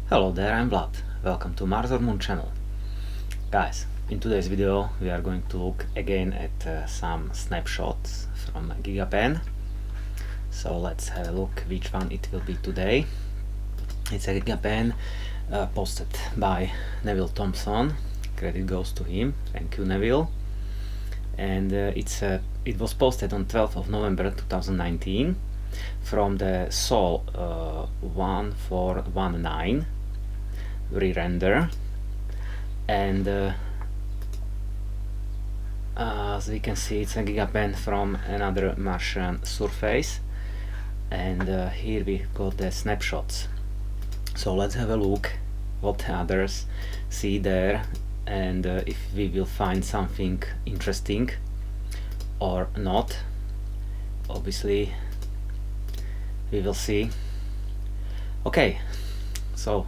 Hello there, I'm Vlad. Welcome to Mars or Moon channel. Guys, in today's video we are going to look again at some snapshots from Gigapan. So let's have a look which one it will be today. It's a Gigapan posted by Neville Thompson. Credit goes to him. Thank you, Neville. And it was posted on 12th of November 2019 from the Sol 1419 re-render, and as we can see, it's a Gigapan from another Martian surface, and here we got the snapshots. So let's have a look what others see there, and if we will find something interesting or not. Obviously we will see. Okay, so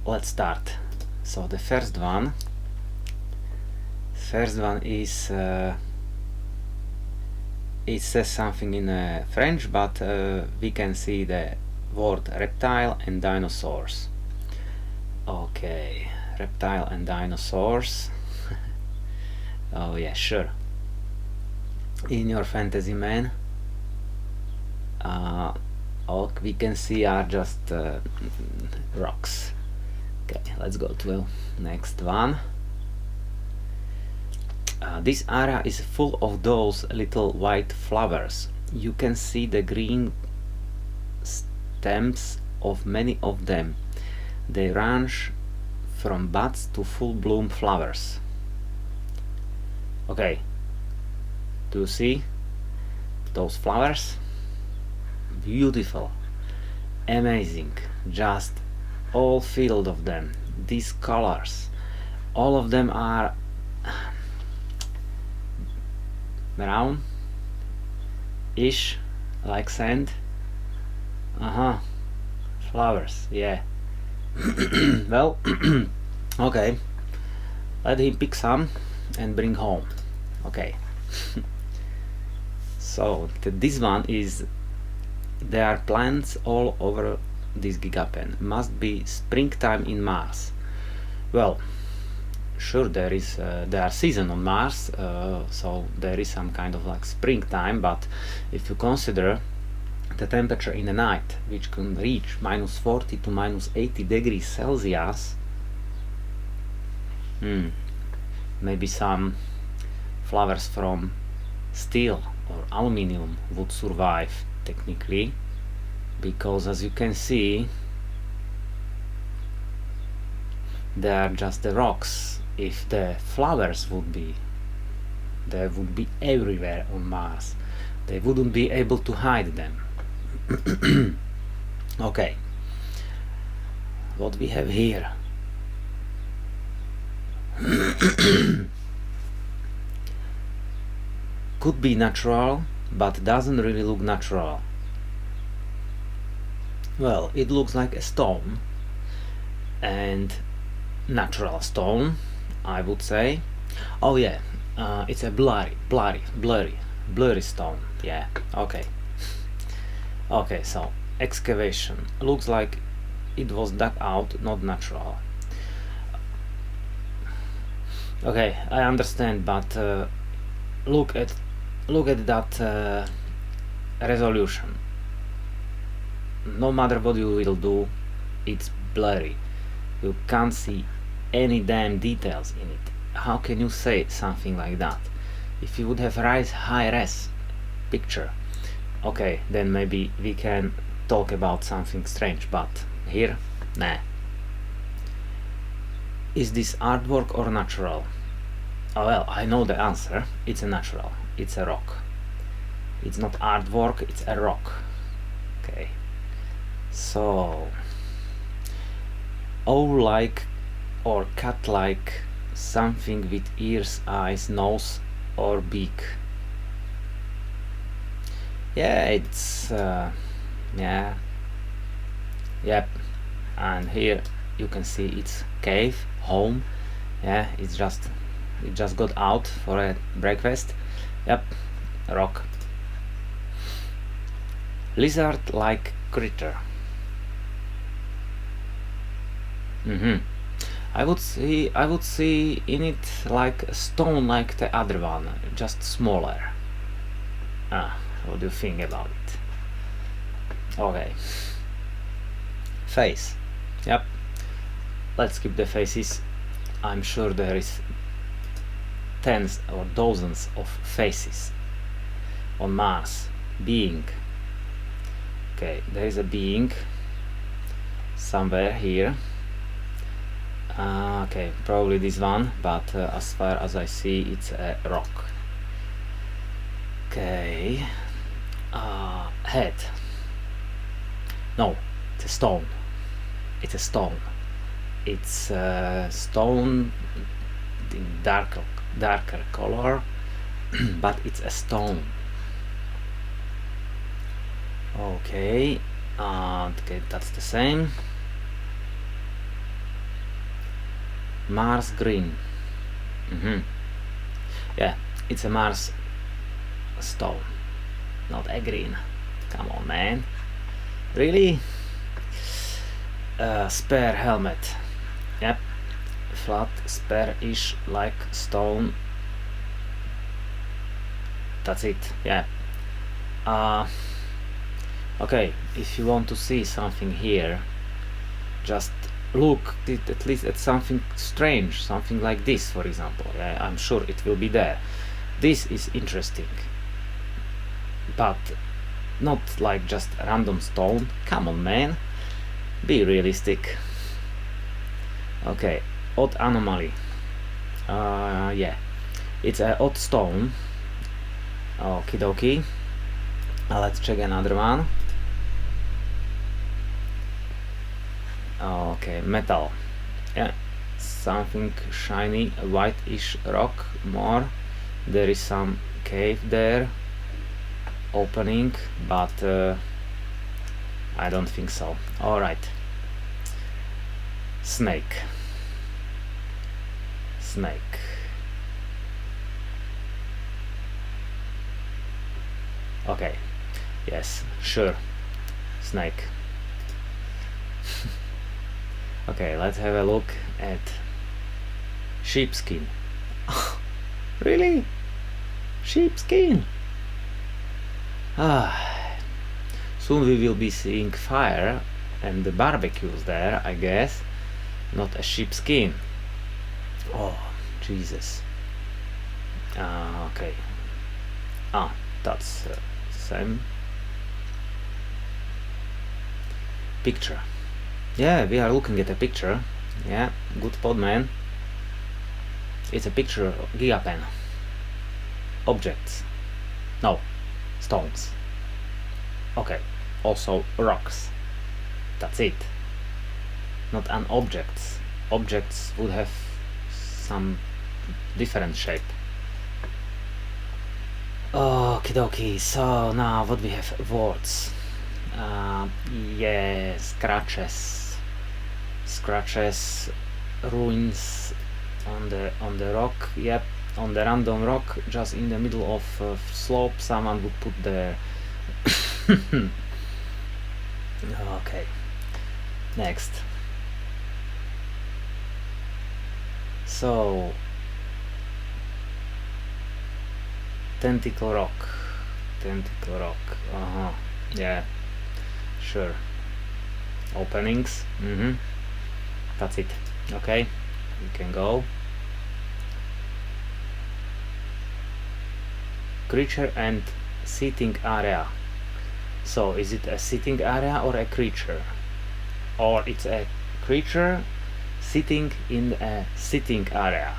let's start. So the first one is it says something in French, but we can see the word reptile and dinosaurs. Okay, reptile and dinosaurs. Oh yeah, sure. In your fantasy, man. All we can see are just rocks. Okay, let's go to the next one. This area is full of those little white flowers. You can see the green stems of many of them. They range from buds to full bloom flowers. Okay, do you see those flowers? Beautiful, amazing, just all filled of them. These colors, all of them are brown ish, like sand. Flowers, yeah. Well, okay, let him pick some and bring home. Okay. So this one is, there are plants all over this Gigapan. Must be springtime in Mars. Well, sure, there are seasons on Mars, so there is some kind of like springtime, but if you consider the temperature in the night, which can reach -40 to -80 degrees Celsius, maybe some flowers from steel or aluminium would survive technically, because as you can see, they are just the rocks. If the flowers would be, they would be everywhere on Mars. They wouldn't be able to hide them. Okay, what we have here. Could be natural, but doesn't really look natural. Well, it looks like a stone, and natural stone, I would say. Oh yeah, it's a blurry stone. Yeah, okay. Okay, so excavation looks like it was dug out, not natural. Okay, I understand, but look at that resolution. No matter what you will do, it's blurry. You can't see any damn details in it. How can you say something like that? If you would have high res picture, okay, then maybe we can talk about something strange, but here, nah. Is this artwork or natural? Oh well, I know the answer. It's a natural. It's a rock. It's not artwork, it's a rock. Okay. So, owl-like or cat-like, something with ears, eyes, nose or beak. Yeah, it's yeah, yep. And here you can see it's cave, home. Yeah, it just got out for a breakfast. Yep, rock. Lizard-like critter. I would see in it like a stone like the other one, just smaller. What do you think about it? Okay. Face. Yep. Let's keep the faces. I'm sure there is tens or dozens of faces on Mars. Being. Okay, there is a being somewhere here. Okay, probably this one, but as far as I see, it's a rock. Okay. Head. No, it's a stone. It's a stone. It's a stone in darker color, but it's a stone. Okay. Okay, that's the same. Mars green. Yeah, it's a Mars stone, not a green. Come on, man. Really? Spare helmet. Yep, flat, spare-ish, like stone. That's it. Yeah. Okay, if you want to see something here, just look at least at something strange, something like this, for example. Yeah, I'm sure it will be there. This is interesting, but not like just random stone. Come on, man, be realistic. Okay, odd anomaly. Yeah, it's a odd stone. Okie dokie. Let's check another one. Okay, metal. Yeah, something shiny, a whitish rock. More. There is some cave there, opening, but I don't think so. All right. Snake. Snake. Okay. Yes, sure. Snake. Okay, let's have a look at sheepskin. Really? Sheepskin? Soon we will be seeing fire and the barbecues there, I guess. Not a sheepskin. Oh, Jesus. Okay. That's the same. Picture. Yeah, we are looking at a picture. Yeah, good spot, man. It's a picture of Gigapan. Objects. No, stones. Okay, also rocks. That's it. Not an objects. Objects would have some different shape. Okie dokie, so now what we have? Words. Yeah, scratches, ruins on the rock. Yep, on the random rock, just in the middle of slope, someone would put there. Okay, next. So, tentacle rock. Yeah, sure. Openings. That's it. Okay, we can go. Creature and sitting area. So is it a sitting area or a creature? Or it's a creature sitting in a sitting area?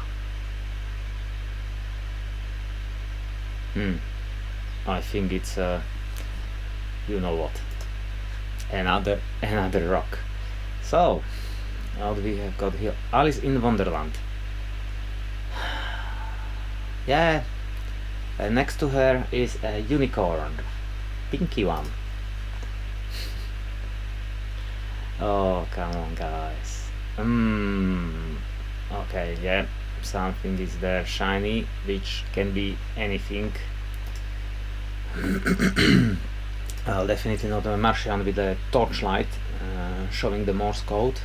I think it's you know what, another rock. So what we have got here? Alice in Wonderland. Yeah, next to her is a unicorn, pinky one. Oh, come on, guys. Okay, yeah, something is there shiny, which can be anything. Definitely not a Martian with a torchlight showing the Morse code.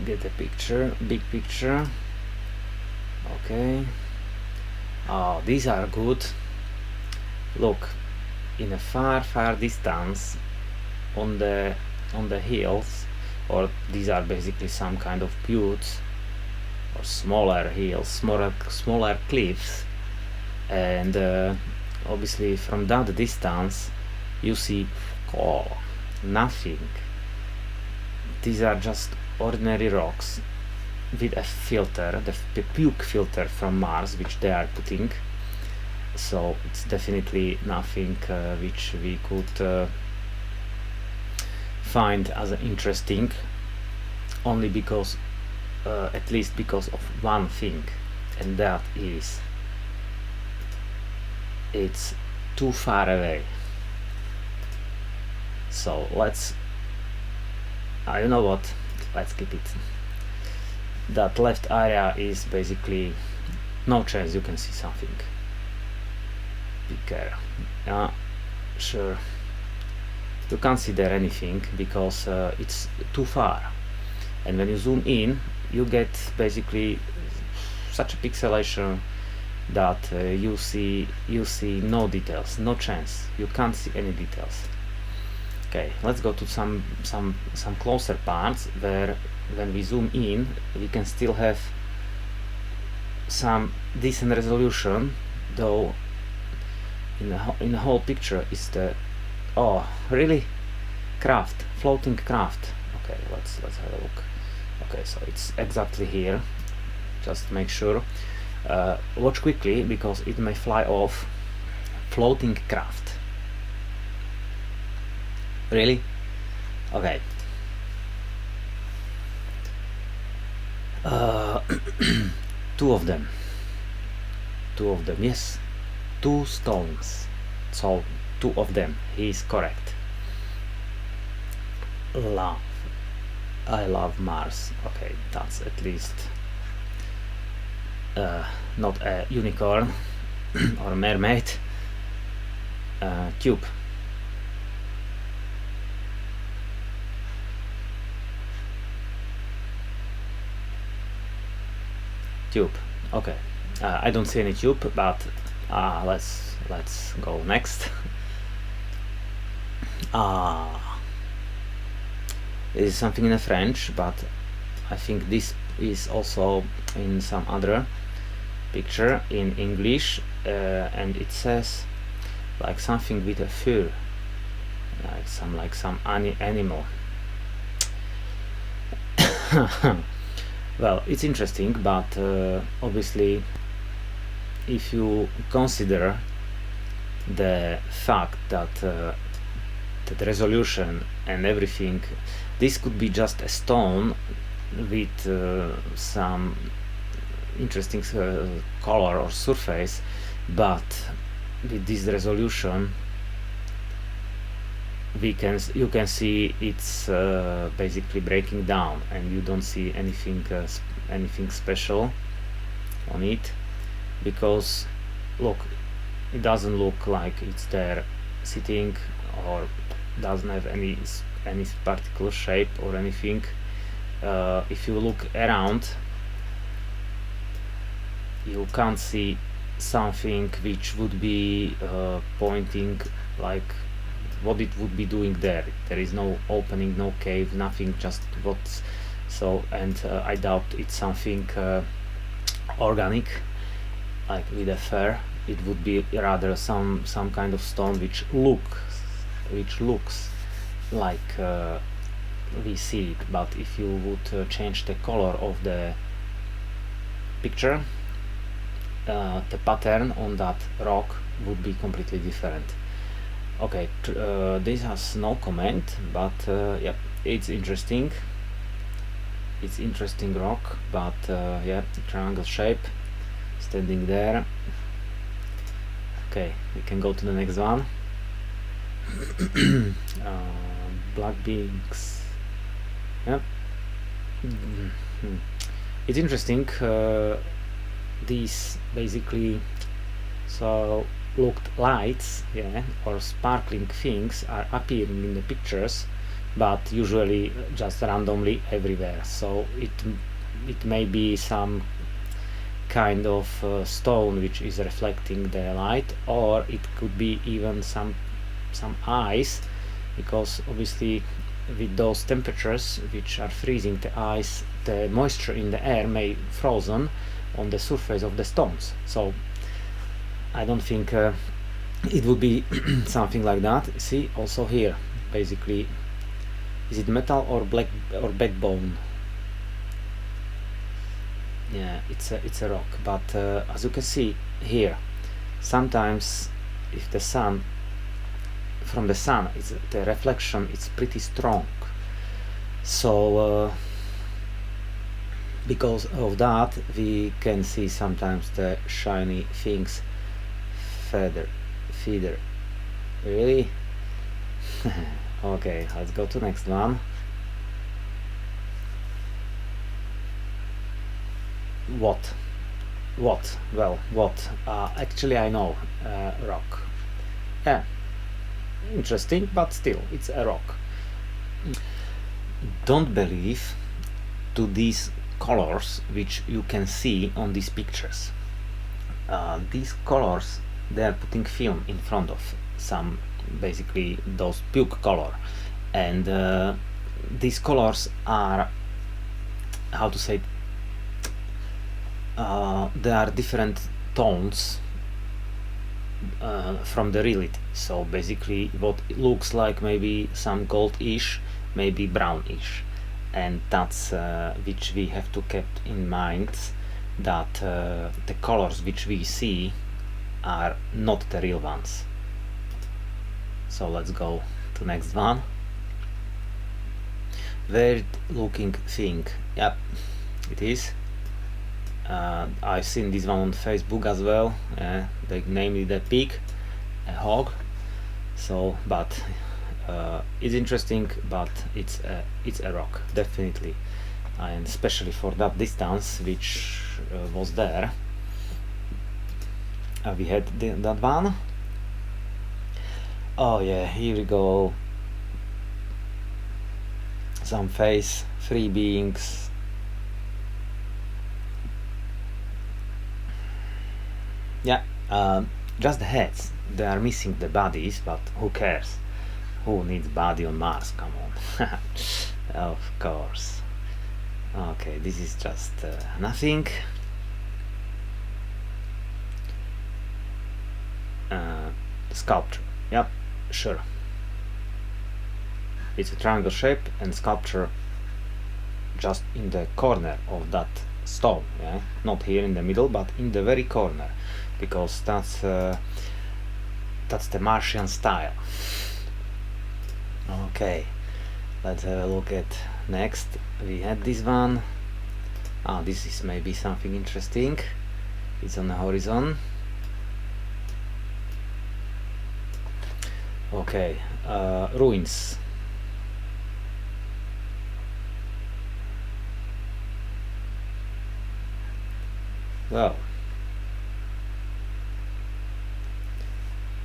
get a picture, big picture. Okay. Oh, these are good. Look, in a far distance on the hills, or these are basically some kind of buttes or smaller hills, smaller cliffs, and obviously from that distance you see nothing. These are just ordinary rocks with a filter, the puke filter from Mars, which they are putting. So it's definitely nothing which we could find as interesting, only because at least because of one thing, and that is it's too far away. So let's you know what, let's keep it. That left area is basically no chance you can see something. Be careful. Yeah, sure, you can't see there anything because it's too far, and when you zoom in you get basically such a pixelation that you see no details, no chance, you can't see any details. Okay, let's go to some closer parts where when we zoom in we can still have some decent resolution, though in the whole picture is the really craft, floating craft. Okay, let's have a look. Okay, so it's exactly here, just make sure, watch quickly because it may fly off. Floating craft, really? Okay. Two of them, yes, 2 stones, so 2 of them, he is correct. I love Mars. Okay, that's at least not a unicorn or a mermaid. Tube. Okay, I don't see any tube, but let's go next. This is something in French, but I think this is also in some other picture in English, and it says like something with a fur, like some animal. Well, it's interesting, but obviously if you consider the fact that the resolution and everything, this could be just a stone with some interesting color or surface, but with this resolution you can see it's basically breaking down, and you don't see anything special on it, because look, it doesn't look like it's there sitting, or doesn't have any particular shape or anything. If you look around, you can't see something which would be pointing like what it would be doing there. There is no opening, no cave, nothing, just what's so, and I doubt it's something organic, like with a fur. It would be rather some kind of stone which looks like we see it. But if you would change the color of the picture, the pattern on that rock would be completely different. Okay, this has no comment, but yeah, it's interesting. It's interesting rock, but yeah, triangle shape, standing there. Okay, we can go to the next one. Black beings. Yep. It's interesting. These basically looked lights, yeah, or sparkling things are appearing in the pictures but usually just randomly everywhere. So it may be some kind of stone which is reflecting the light, or it could be even some ice, because obviously with those temperatures which are freezing the ice, the moisture in the air may frozen on the surface of the stones. So I don't think it would be something like that. See, also here, basically, is it metal or backbone? Yeah, it's a rock, but as you can see here, sometimes if the sun, from the sun, the reflection is pretty strong. So because of that, we can see sometimes the shiny things feather. Really? Okay, let's go to next one. What? Well, what? Actually, I know. Rock. Yeah. Interesting, but still, it's a rock. Don't believe to these colors which you can see on these pictures. These colors, they are putting film in front of some, basically those puke color, and these colors are, how to say, there are different tones from the reality. So basically what it looks like maybe some goldish, maybe brownish, and that's which we have to keep in mind, that the colors which we see are not the real ones. So let's go to next one. Weird looking thing. Yep, it is. I've seen this one on Facebook as well. They named it a pig, a hog. So, but it's interesting, but it's a rock, definitely, and especially for that distance which was there. We had that one. Oh yeah, here we go. Some face, three beings. Yeah, just the heads. They are missing the bodies, but who cares? Who needs body on Mars? Come on. Of course. Okay, this is just nothing. Sculpture. Yep, sure. It's a triangle shape and sculpture just in the corner of that stone. Yeah, not here in the middle, but in the very corner, because that's the Martian style. Okay, let's have a look at next. We had this one. This is maybe something interesting. It's on the horizon. Okay, ruins. Well,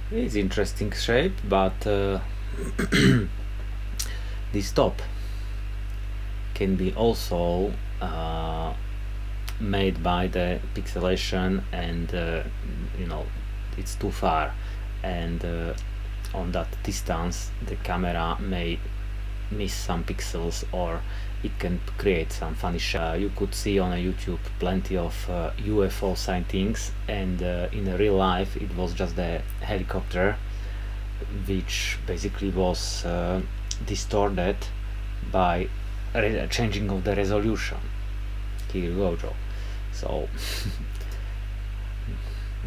it's interesting shape, but this top can be also made by the pixelation, and you know, it's too far, and on that distance the camera may miss some pixels, or it can create some funny shot. You could see on YouTube plenty of UFO sightings, and in real life it was just a helicopter which basically was distorted by changing of the resolution. Here you go, Joe. So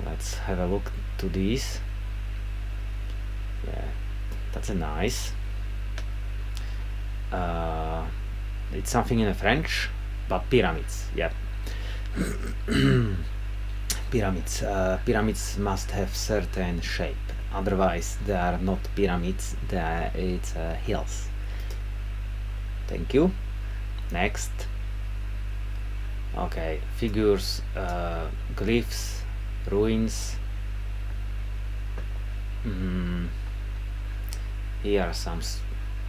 let's have a look to this. Yeah, that's a nice. It's something in French, but pyramids. Yeah. Pyramids. Pyramids must have certain shape. Otherwise, they are not pyramids. It's hills. Thank you. Next. Okay, figures, glyphs, ruins. Here are some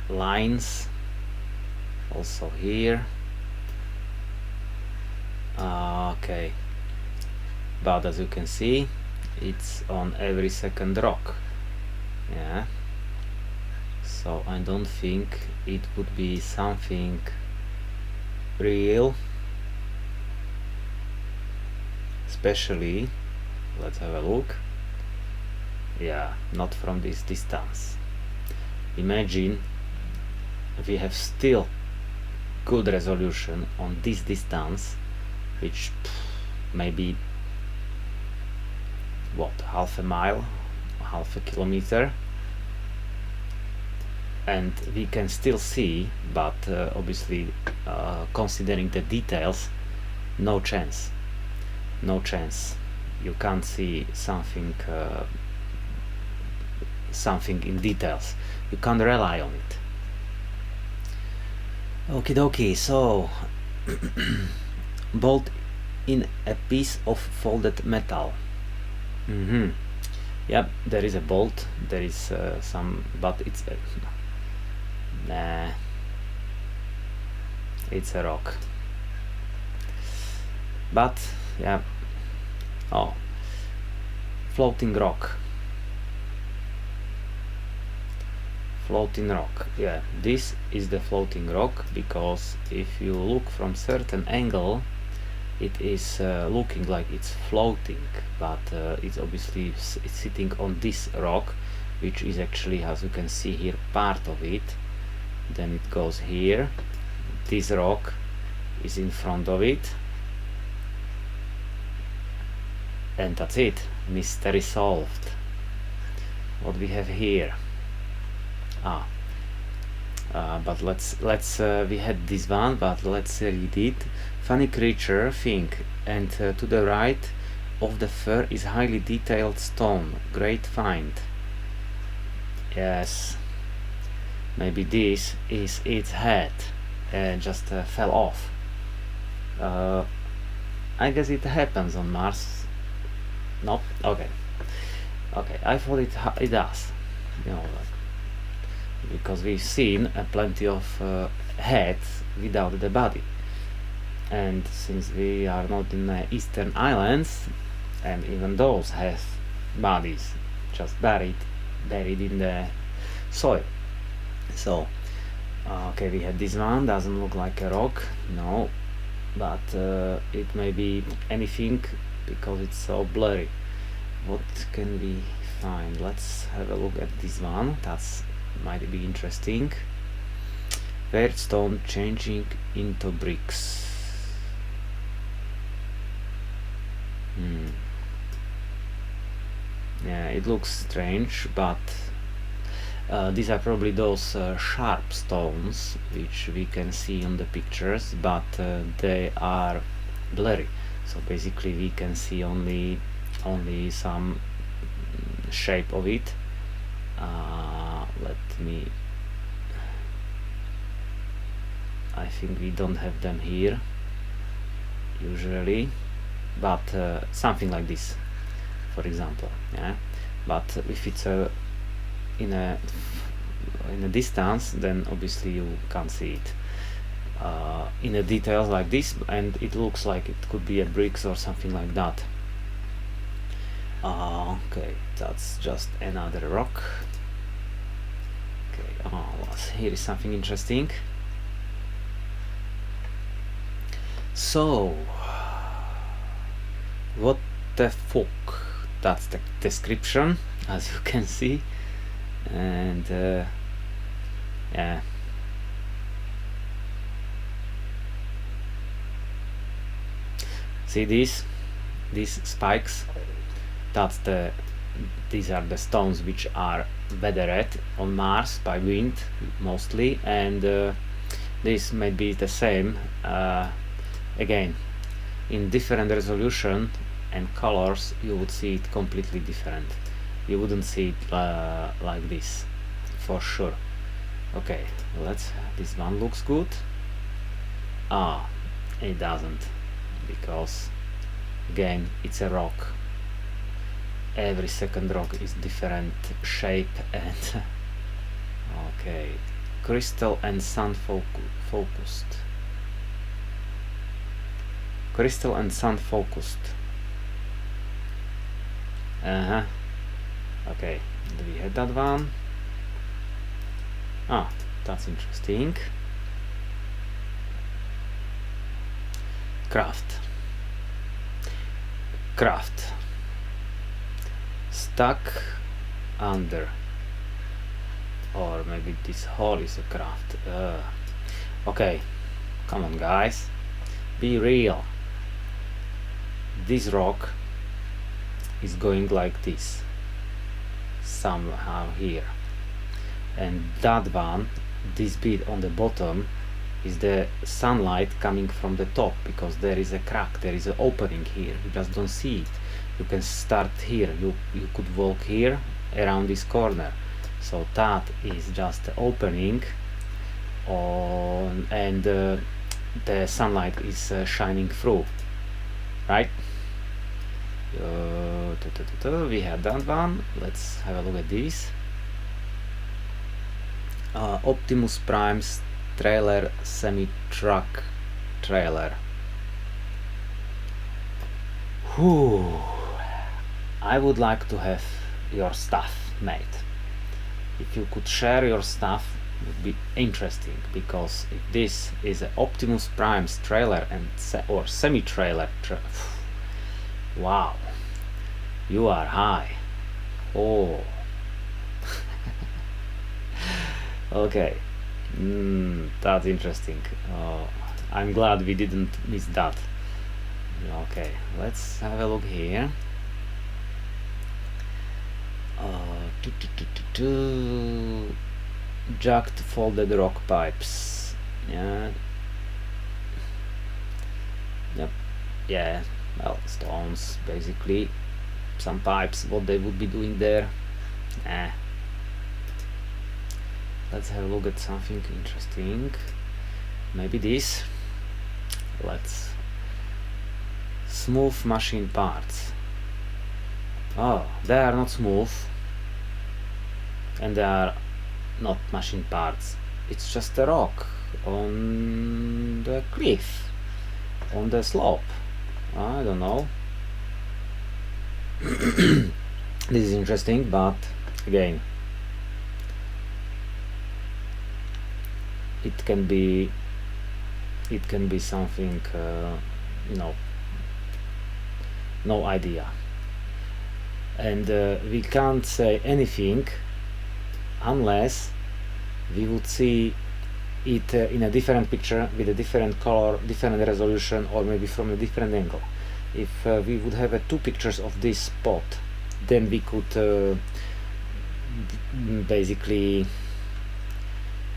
lines. also here. Okay, but as you can see, it's on every second rock. Yeah, so I don't think it would be something real, especially, let's have a look. Yeah, not from this distance. Imagine we have still good resolution on this distance, which maybe what, half a mile, half a kilometer, and we can still see, but obviously considering the details, no chance, no chance. You can't see something something in details. You can't rely on it. Okie dokie, so bolt in a piece of folded metal. Yep, there is a bolt, there is some, but it's nah, it's a rock. But yeah, oh, floating rock. Floating rock, yeah, this is the floating rock, because if you look from certain angle, it is looking like it's floating, but it's obviously it's sitting on this rock, which is actually, as you can see here, part of it. Then it goes here, this rock is in front of it, and that's it. Mystery solved. What we have here? But let's we had this one, but let's read it. Funny creature thing, and to the right of the fur is highly detailed stone. Great find. Yes, maybe this is its head and just fell off. I guess it happens on Mars. Nope. Okay, I thought it does, you know, because we've seen plenty of heads without the body, and since we are not in the eastern islands, and even those have bodies just buried in the soil. So okay, we had this one, doesn't look like a rock, no, but it may be anything because it's so blurry. What can we find? Let's have a look at this one. That's might be interesting. Weird stone changing into bricks. Yeah, it looks strange, but these are probably those sharp stones which we can see on the pictures, but they are blurry, so basically we can see only some shape of it. Let me, I think we don't have them here usually, but something like this, for example. Yeah, but if it's in a distance, then obviously you can't see it in a details like this, and it looks like it could be a bricks or something like that. Okay, that's just another rock. Okay, here is something interesting. So, what the fuck? That's the description, as you can see, and yeah. See these spikes? These are the stones which are weathered on Mars by wind mostly, and this may be the same. Again, in different resolution and colors, you would see it completely different. You wouldn't see it like this, for sure. Okay, this one looks good. It doesn't, because again, it's a rock. Every second rock is different shape, and okay, crystal and sun focused. Crystal and sun focused. Okay, we had that one. Ah, that's interesting. Craft. Stuck under. Or maybe this hole is a craft. Okay, come on guys, be real. This rock is going like this, somehow here, and that one, this bit on the bottom, is the sunlight coming from the top, because there is a crack, there is an opening here, you just don't see it. You can start here, you could walk here around this corner, so that is just the opening on, and the sunlight is shining through, right? We had that one. Let's have a look at this. Optimus Prime's trailer, semi-truck trailer. Whew. I would like to have your stuff made. If you could share your stuff, it would be interesting, because if this is an Optimus Prime's trailer and or semi-trailer, wow, you are high. Oh. Okay, that's interesting. I'm glad we didn't miss that. Okay, let's have a look here. Jagged folded rock pipes. Yeah. Yep. Yeah. Well, stones, basically. Some pipes. What they would be doing there? Let's have a look at something interesting. Maybe this. Let's. Smooth machine parts. Oh, they are not smooth, and they are not machine parts. It's just a rock on the cliff, on the slope. I don't know. This is interesting, but again, it can be something, no idea. And we can't say anything unless we would see it in a different picture with a different color, different resolution, or maybe from a different angle. If we would have two pictures of this spot, then we could basically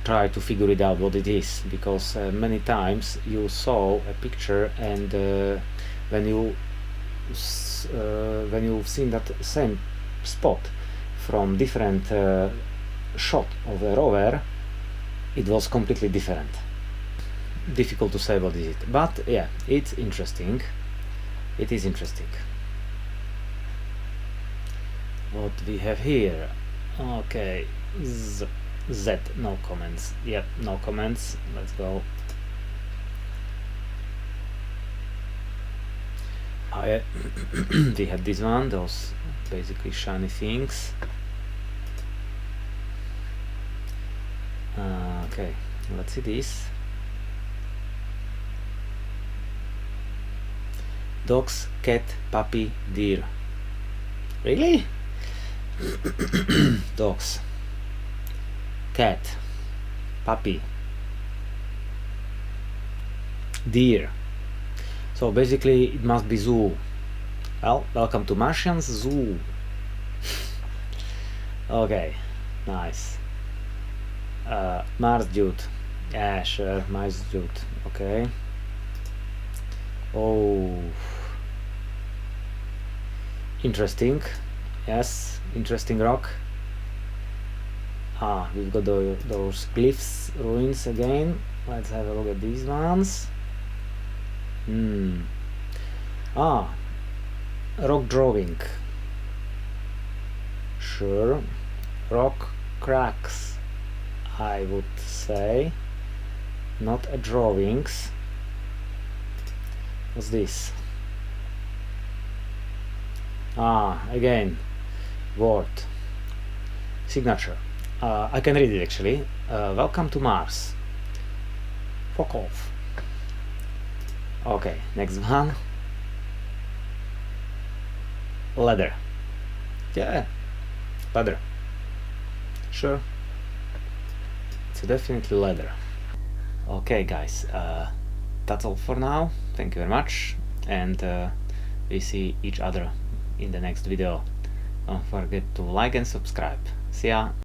try to figure it out what it is, because many times you saw a picture, and when you've seen that same spot from different shot of a rover, it was completely different. Difficult to say what is it, but yeah, it's interesting. It is interesting. What we have here? Okay, Z, no comments. Yep, no comments. Let's go. Oh, yeah. We have this one, those basically shiny things. Okay, let's see this. Dogs, cat, puppy, deer. Really? Dogs, cat, puppy, deer. So basically it must be zoo. Well, welcome to Martian's Zoo. Okay, nice. Mars dude. Yeah, sure, Mars dude. Okay. Oh, interesting. Yes, interesting rock. We've got those glyphs, ruins again. Let's have a look at these ones. Rock drawing. Sure. Rock cracks. I would say. Not a drawings. What's this? Again, word. Signature. I can read it actually. Welcome to Mars. Fuck off. Okay, next one. Leather. Yeah, leather. Sure. It's definitely leather. Okay guys, that's all for now. Thank you very much, and we see each other in the next video. Don't forget to like and subscribe. See ya!